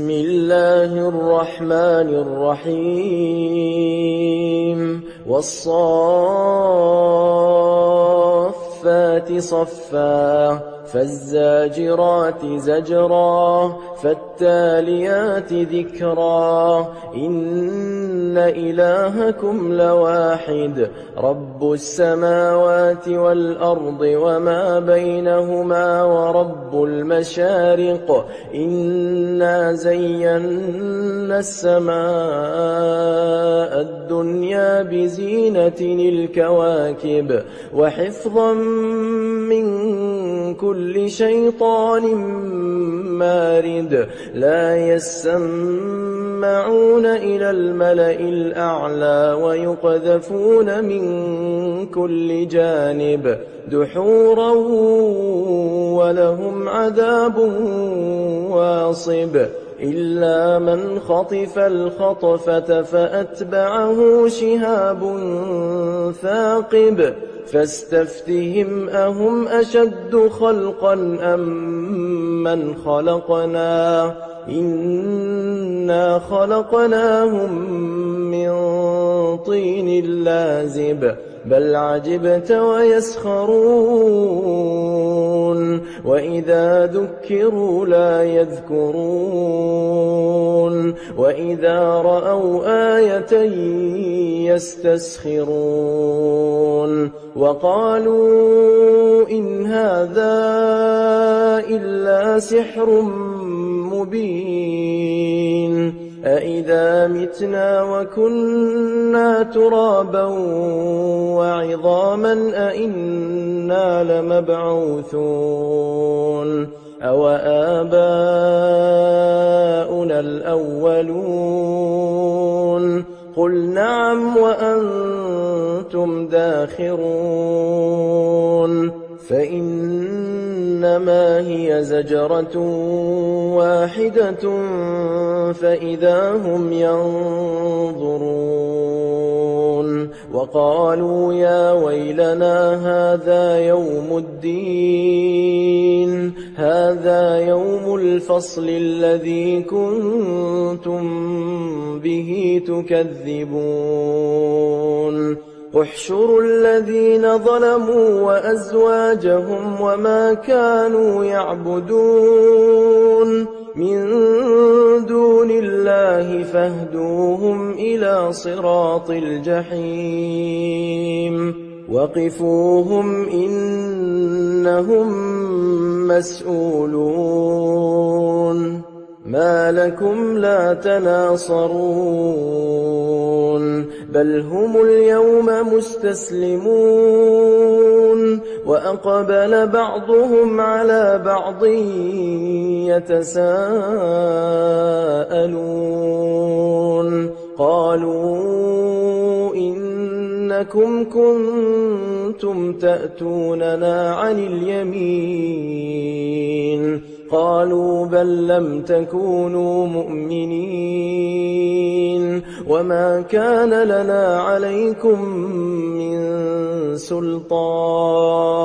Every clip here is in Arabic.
بسم الله الرحمن الرحيم والصافات صفا فالزاجرات زجرا فالتاليات ذكرا إن إلهكم لواحد رب السماوات والأرض وما بينهما ورب المشارق إنا زينا السماء الدنيا بزينة الكواكب وحفظا من كل شيطان مارد لا يسمعون إلى الملأ الأعلى ويقذفون من كل جانب دحورا ولهم عذاب واصب إلا من خطف الخطفة فأتبعه شهاب ثاقب فاستفتهم أهم أشد خلقا أم من خلقنا إنا خلقناهم من طين لازب بل عجبت ويسخرون وإذا ذكروا لا يذكرون وإذا رأوا آية يستسخرون وقالوا إن هذا إلا سحر مبين أإذا متنا وكنا ترابا وعظاما أإنا لمبعوثون أو آباؤنا الأولون قل نعم وأنتم داخرون فإنما هي زجرة واحدة فإذا هم ينظرون وقالوا يا ويلنا هذا يوم الدين هذا يوم الفصل الذي كنتم به تكذبون احشروا الذين ظلموا وأزواجهم وما كانوا يعبدون من دون الله فاهدوهم إلى صراط الجحيم وقفوهم إنهم مسؤولون ما لكم لا تناصرون بل هم اليوم مستسلمون وأقبل بعضهم على بعض يتساءلون قالوا إنكم كنتم تأتوننا عن اليمين قالوا بل لم تكونوا مؤمنين وما كان لنا عليكم من سلطان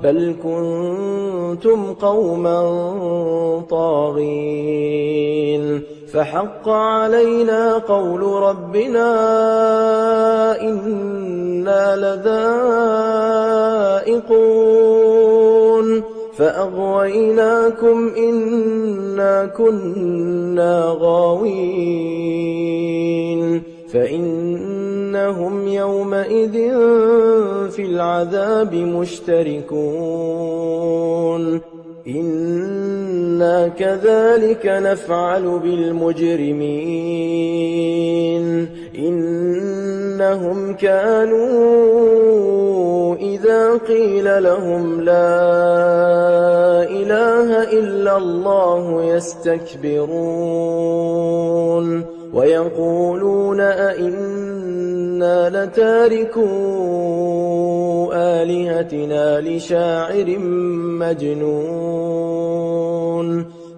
بل كنتم قوما طاغين فحق علينا قول ربنا إنا لذائقون فأغويناكم إنا كنا غاوين فإنهم يومئذ في العذاب مشتركون إنا كذلك نفعل بالمجرمين إنهم كانوا إذا قيل لهم لا إله إلا الله يستكبرون ويقولون أئنا لتاركو آلهتنا لشاعر مجنون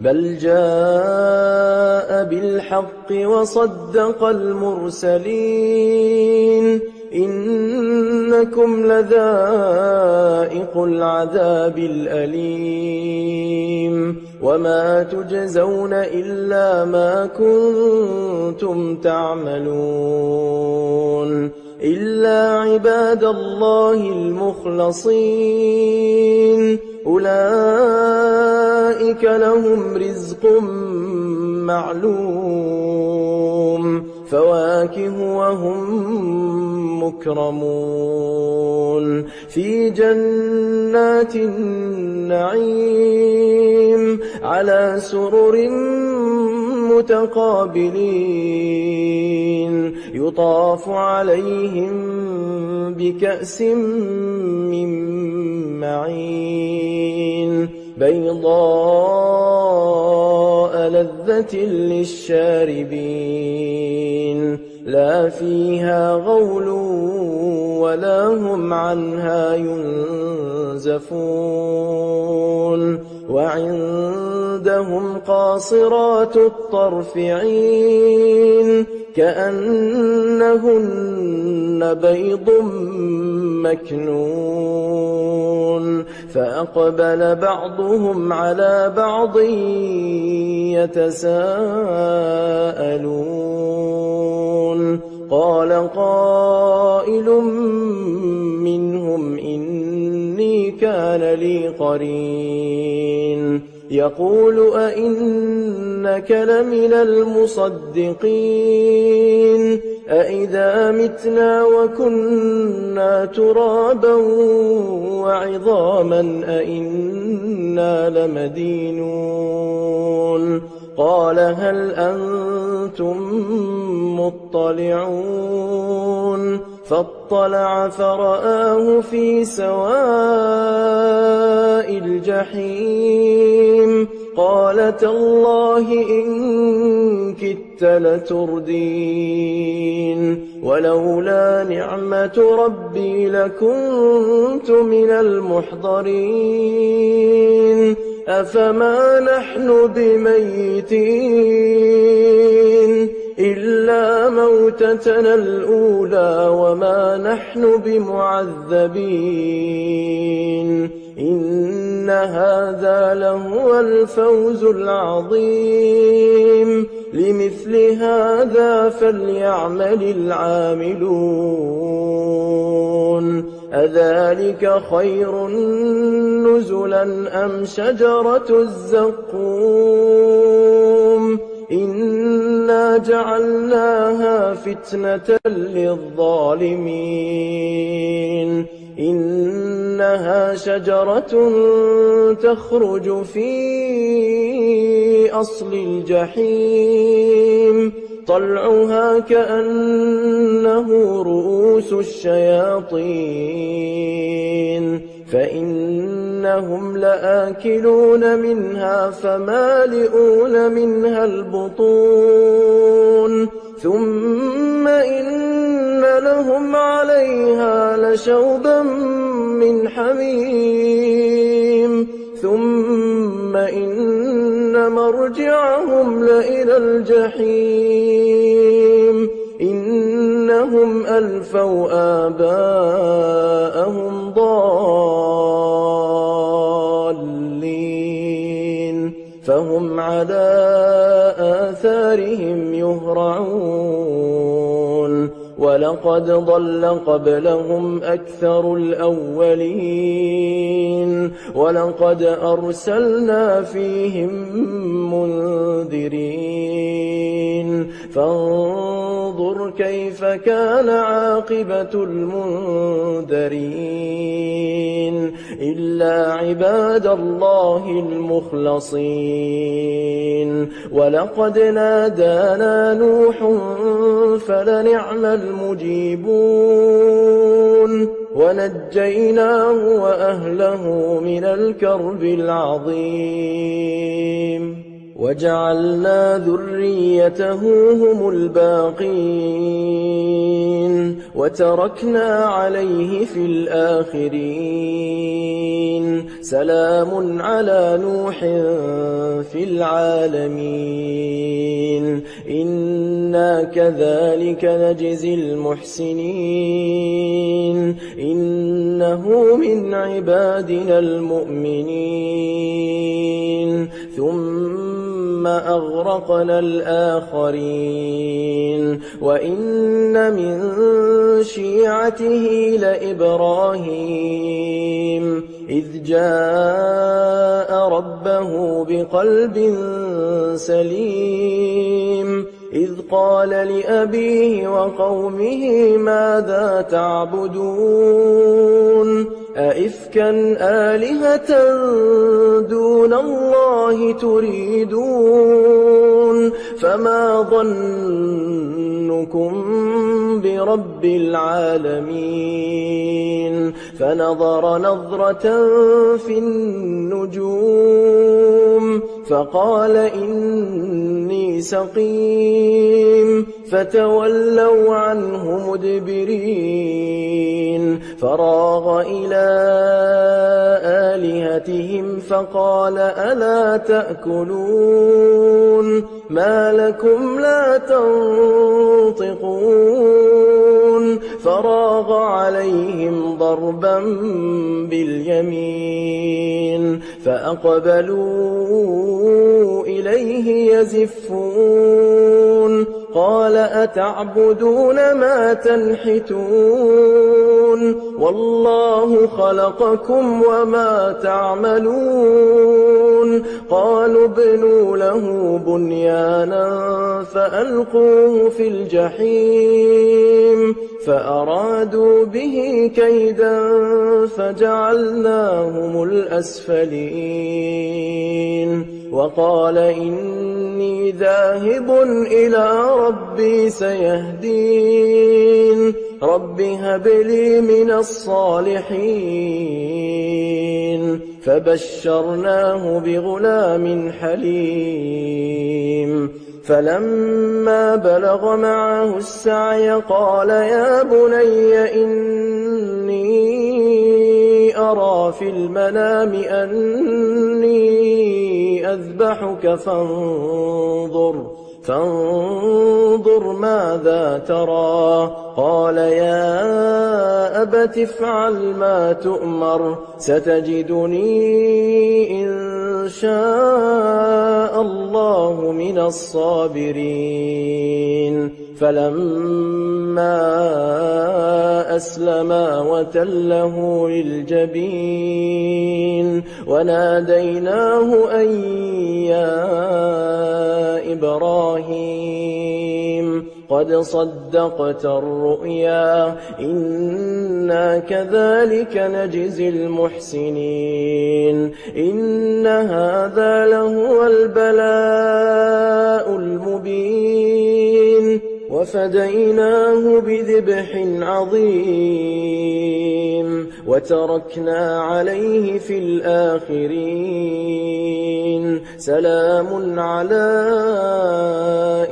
بل جاء بالحق وصدق المرسلين إنكم لذائق العذاب الأليم وما تجزون إلا ما كنتم تعملون إلا عباد الله المخلصين أولئك لهم رزق معلوم فواكه وهم مكرمون في جنات النعيم على سرر متقابلين يطاف عليهم بكأس من معين بيضاء لذة للشاربين لا فيها غول ولا هم عنها ينزفون وعندهم قاصرات الطرف عين كأنهن بيض مكنون فأقبل بعضهم على بعض يتساءلون قال قائل منهم إني كان لي قرين يقول أئنك لمن المصدقين أئذا متنا وكنا ترابا وعظاما أئنا لمدينون قال هل أنتم مطلعون فاطلع فرآه في سواء الجحيم قال تالله إن كدت لتردين ولولا نعمة ربي لكنت من المحضرين أفما نحن بميتين إلا موتتنا الأولى وما نحن بمعذبين إن هذا لهو الفوز العظيم لمثل هذا فليعمل العاملون أذلك خير نزلا أم شجرة الزقوم إنا جعلناها فتنة للظالمين إنها شجرة تخرج في أصل الجحيم طلعها كأنه رؤوس الشياطين فإنهم لآكلون منها فمالئون منها البطون ثم إن لهم عليها لشوبا من حميم ثم إن مرجعهم لإلى الجحيم إنهم ألفوا آباءهم ضالين فهم على آثارهم يهرعون ولقد ضل قبلهم أكثر الأولين ولقد أرسلنا فيهم منذرين فانظر كيف كان عاقبة المنذرين إلا عباد الله المخلصين ولقد نادانا نوح فلنعم المجيبون ونجيناه وأهله من الكرب العظيم وجعلنا ذريته هم الباقين وتركنا عليه في الآخرين سلام على نوح في العالمين إنا إنا كذلك نجزي المحسنين إنه من عبادنا المؤمنين ثم أغرقنا الآخرين وإن من شيعته لإبراهيم إذ جاء ربه بقلب سليم إذ قال لأبيه وقومه ماذا تعبدون أئفكا آلهة دون الله تريدون فما ظنكم برب العالمين فنظر نظرة في النجوم فقال إني سقيم فتولوا عنه مدبرين فراغ إلى آلهتهم فقال ألا تأكلون ما لكم لا تنطقون فراغ عليهم ضربا باليمين فأقبلوا إليه يزفون قال أتعبدون ما تنحتون والله خلقكم وما تعملون قالوا ابنوا له بنيانا فألقوه في الجحيم فأرادوا به كيدا فجعلناهم الأسفلين وقال إني ذاهب إلى ربي سيهدين رب هب لي من الصالحين فبشرناه بغلام حليم فلما بلغ معه السعي قال يا بني إني أرى في المنام أني أذبحك فانظر ماذا ترى قال يا أبت افعل ما تؤمر ستجدني إن شاء الله من الصابرين فلما أسلما وتله للجبين وناديناه أن يا إبراهيم قد صدقت الرؤيا إنا كذلك نجزي المحسنين إن هذا لهو البلاء المبين وفديناه بذبح عظيم وتركنا عليه في الآخرين سلام على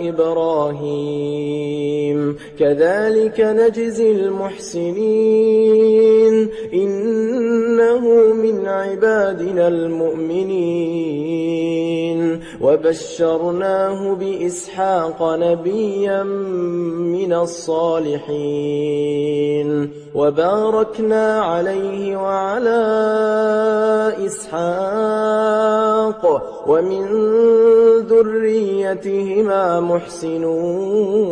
إبراهيم كذلك نجزي المحسنين إنه من عبادنا المؤمنين وبشرناه بإسحاق نبيا من الصالحين وباركنا عليه وعلى إسحاق ومن ذريتهما محسن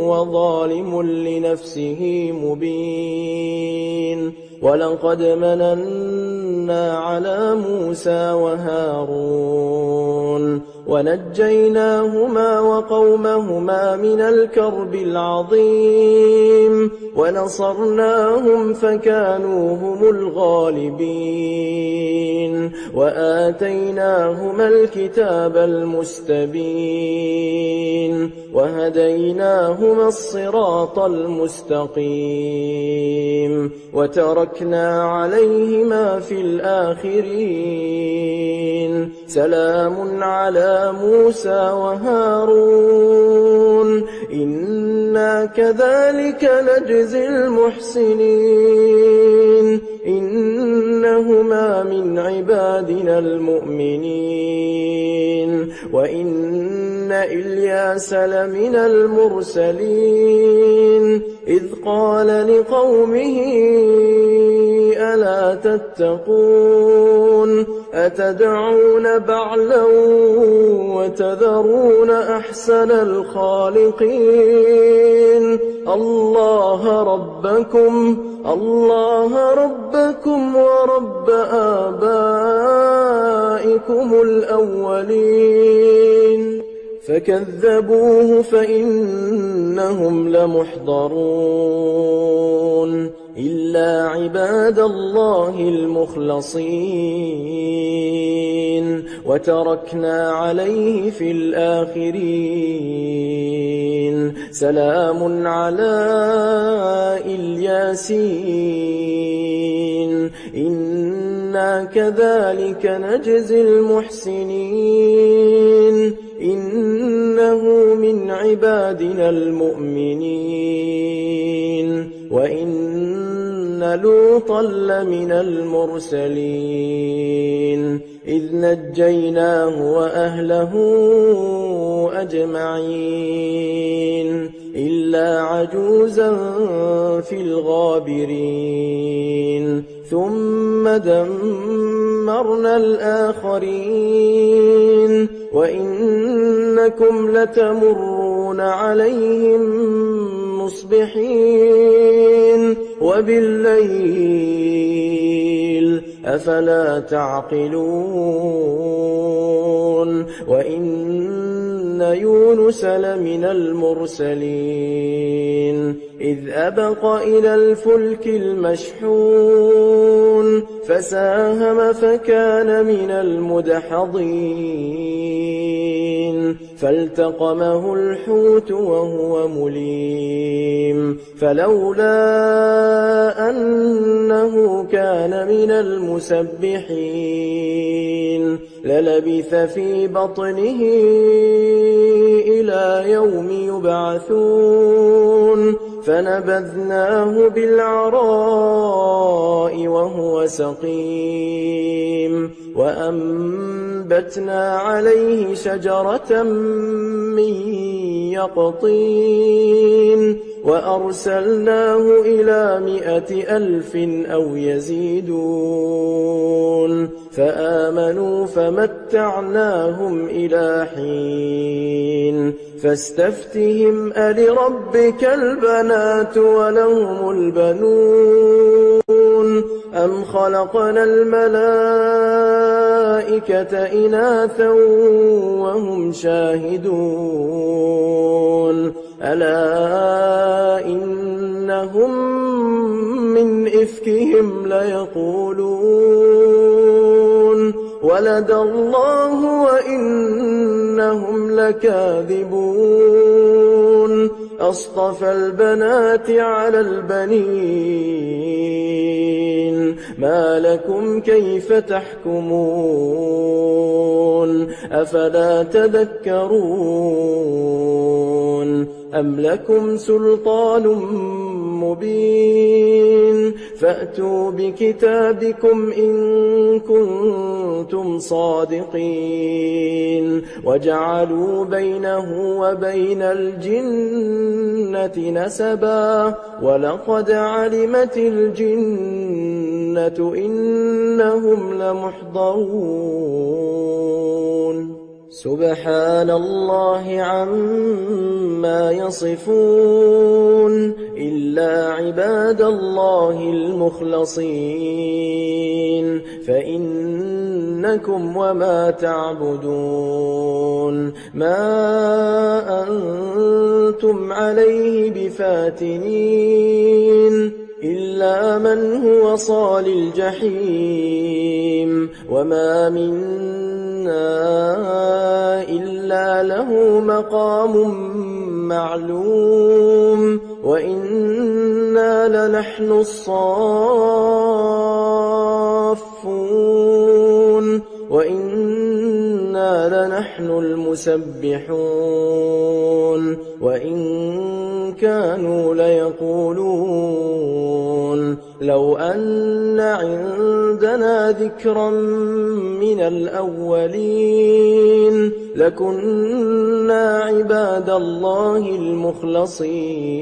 وظالم لنفسه مبين ولقد مننا على موسى وهارون ونجيناهما وقومهما من الكرب العظيم ونصرناهم فكانوا هم الغالبين وآتيناهما الكتاب المستبين وهديناهما الصراط المستقيم وتركنا عليهما في الآخرين سلام على موسى وهارون إنا كذلك نجزي المحسنين إنهما من عبادنا المؤمنين وإن إلياس لمن المرسلين إذ قال لقومه ألا تتقون أتدعون بعلا وتذرون أحسن الخالقين الله ربكم ورب آبائكم الأولين فكذبوه فإنهم لمحضرون إلا عباد الله المخلصين وتركنا عليه في الآخرين سلام على الياسين إنا كذلك نجزي المحسنين إنه من عبادنا المؤمنين وإن لوطا لمن المرسلين إذ نجيناه وأهله أجمعين إلا عجوزا في الغابرين ثم دمرنا الآخرين وإنكم لتمرون عليهم مصبحين وبالليل أفلا تعقلون وإن يونس لمن المرسلين إذ أبق إلى الفلك المشحون فساهم فكان من المدحضين فالتقمه الحوت وهو مليم فلولا أنه كان من المسبحين للبث في بطنه إلى يوم يبعثون فنبذناه بالعراء وهو سقيم وأنبتنا عليه شجرة من يقطين وأرسلناه إلى 100,000 أو يزيدون فآمنوا فمتعناهم إلى حين فاستفتهم ألربك البنات ولهم البنون أم خلقنا الملائكة إناثا وهم شاهدون ألا إنهم من إفكهم ليقولون ولد الله وإنهم لكاذبون أصطفى البنات على البنين ما لكم كيف تحكمون أفلا تذكرون أم لكم سلطان مبين فأتوا بكتابكم إن كنتم صادقين وجعلوا بينه وبين الجنة نسبا ولقد علمت الجنة إنهم لمحضرون سبحان الله عما يصفون إلا عباد الله المخلصين فإنكم وما تعبدون ما أنتم عليه بفاتنين إلا من هو صال الجحيم وما منا إلا له مقام معلوم وإنا لنحن الصافون وإنا لنحن المسبحون وإن كانوا ليقولون لو أن عندنا ذكرا من الأولين لكنا عباد الله المخلصين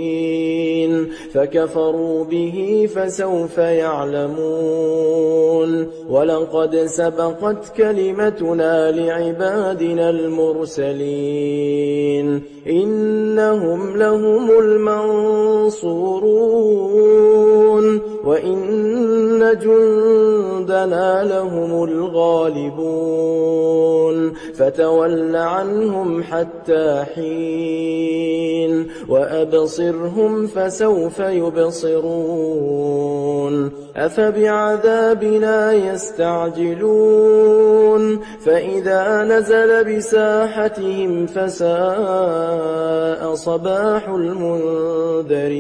فكفروا به فسوف يعلمون ولقد سبقت كلمتنا لعبادنا المرسلين إنهم لهم المنصورون وإن جندنا لهم الغالبون فتول عنهم حتى حين وأبصرهم فسوف يبصرون أفبعذابنا يستعجلون فإذا نزل بساحتهم فساء صباح المنذرين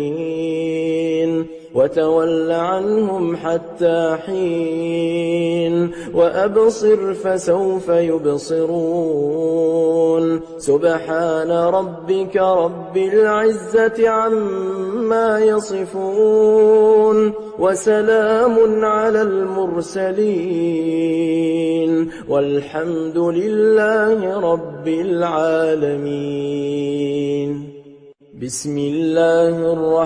وتول عنهم حتى حين وأبصر فسوف يبصرون سبحان ربك رب العزة عما يصفون وسلام على المرسلين والحمد لله رب العالمين. بسم الله الرحمن